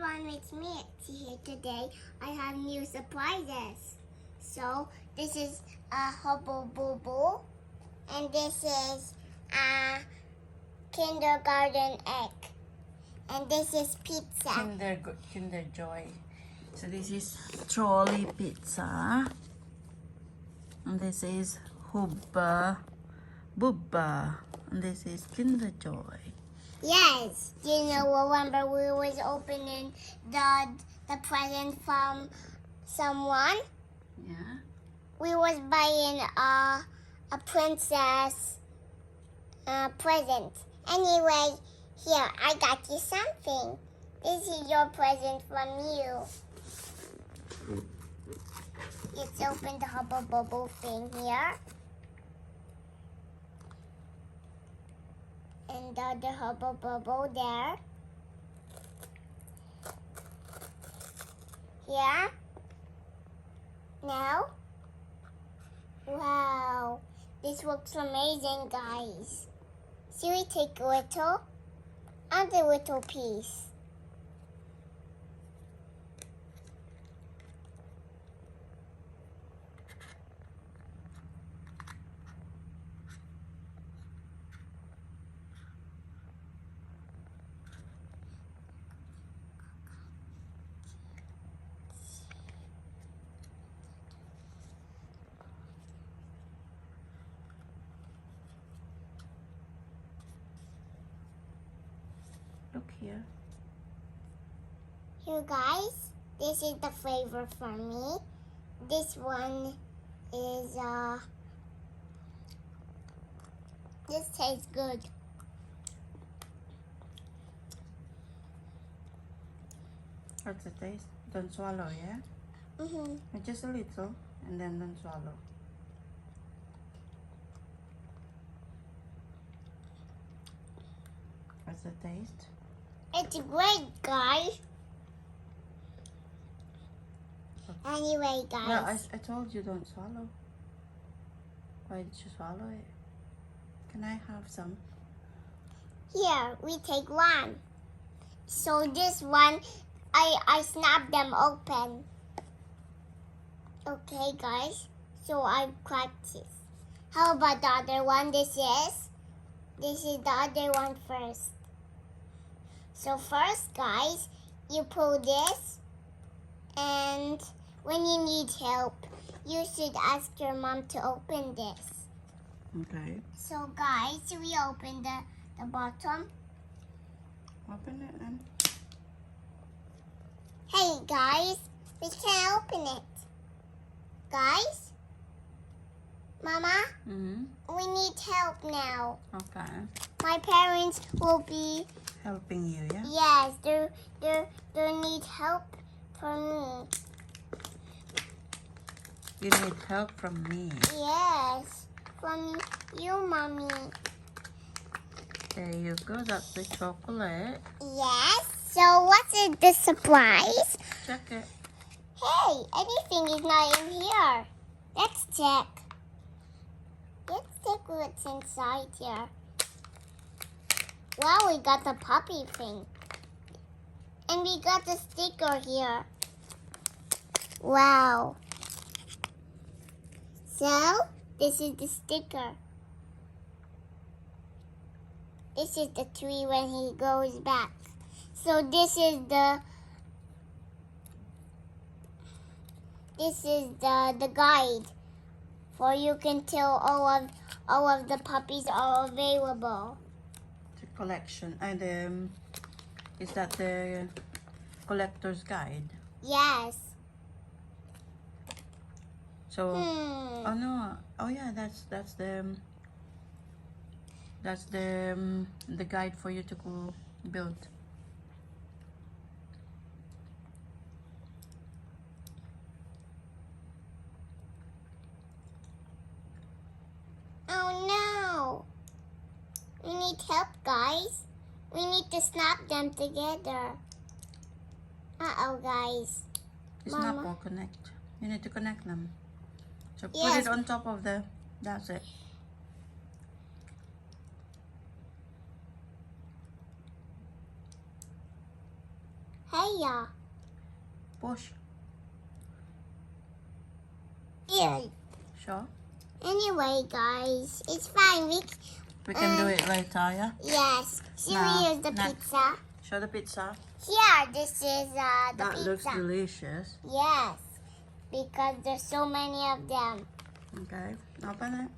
everyone, it's me here today. I have new surprises. So this is a Hubba Bubba, and this is a kindergarten egg, and this is pizza. KinderJoy. So this is Trolli Pizza, and this is Hubba Bubba, and this is KinderJoy. Yes, remember we was opening the present from someone. Yeah. We was buying a princess present. Anyway, here I got you something. This is your present from you. Let's open the Hubba Bubba thing here. And the other Hubba Bubba there. Here. Now. Wow. This looks amazing, guys. Should we take a little? And a little piece. Look here. Here, guys, this is the flavor for me. This one is, this tastes good. What's the taste? Don't swallow, yeah? Just a little, and then don't swallow. What's the taste? It's great, guys. Anyway, guys. Well, I told you don't swallow. Why did you swallow it? Can I have some? Here, we take one. So this one, I snap them open. Okay, guys. So I cracked this. How about the other one? This is the other one first. So first, guys, you pull this, and when you need help, you should ask your mom to open this. Okay. So guys, we open the bottom. Open it then. Hey guys, we can't open it. Guys? Mama? We need help now. Okay. My parents will be... Helping you, yeah? Yes, they need help from me. You need help from me. Yes, from you, Mommy. There you go, that's the chocolate. Yes, so what's in the surprise? Check it. Hey, anything is not in here. Let's check. Let's check what's inside here. Wow, we got the puppy thing. And we got the sticker here. Wow. So, this is the sticker. This is the tree when he goes back. So this is the guide, for you can tell all of the puppies are available. The collection and is that the collector's guide? Yes. So oh no, oh yeah, that's the guide for you to go build. Oh no! We need help, guys. We need to snap them together. Uh-oh, guys. Snap or connect. You need to connect them. So put Yes. it on top of that's it. Hey, yeah. Push. Yeah. Sure. Anyway, guys, it's fine. We can do it later, yeah? Yes. So Nah, here's the nah. pizza. Show the pizza. Here, this is the That pizza. looks delicious. Yes, because there's so many of them. Okay, open it.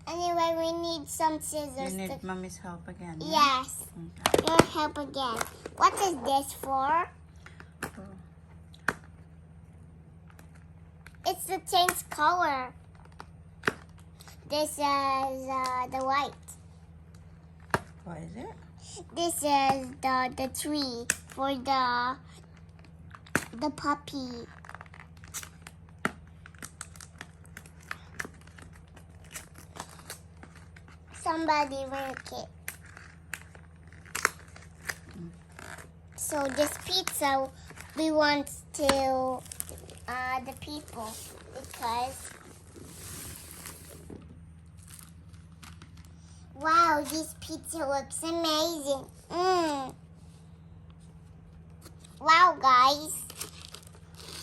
Anyway, we need some scissors. You need mommy's help again. Yeah? Yes. Okay. Your help again. What is this for? It's to change color. This is the white. What is it? This is the tree for the puppy. Somebody make it. So this pizza we want to the people because wow, this pizza looks amazing. Wow, guys,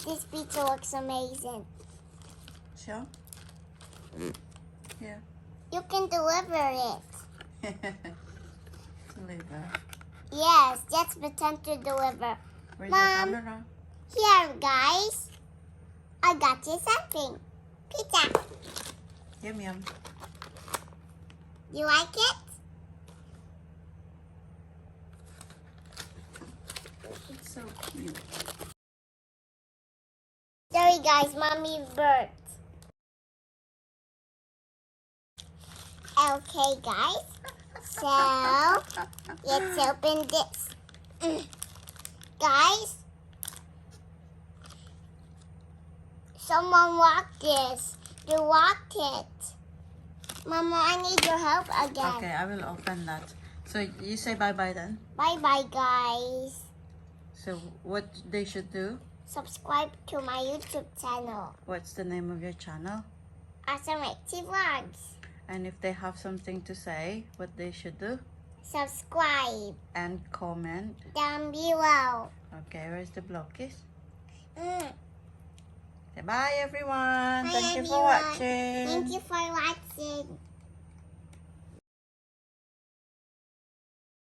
this pizza looks amazing. Sure. Yeah. You can deliver it. Deliver. Yes, just pretend to deliver. Where's Mom. the camera? Here, guys. I got you something. Pizza. Yum yum. You like it? It's so cute. Sorry, guys. Mommy bird. Okay, guys. So, let's open this. Guys, someone walked this. You walked it. Mama, I need your help again. Okay, I will open that. So you say bye-bye then. Bye-bye, guys. So what they should do? Subscribe to my YouTube channel. What's the name of your channel? Awesome Active Vlogs. And if they have something to say, what they should do? Subscribe And comment. down below. Okay, where's the blockers? Mm. Say bye everyone. Bye, Thank you for everyone. watching. Thank you for watching.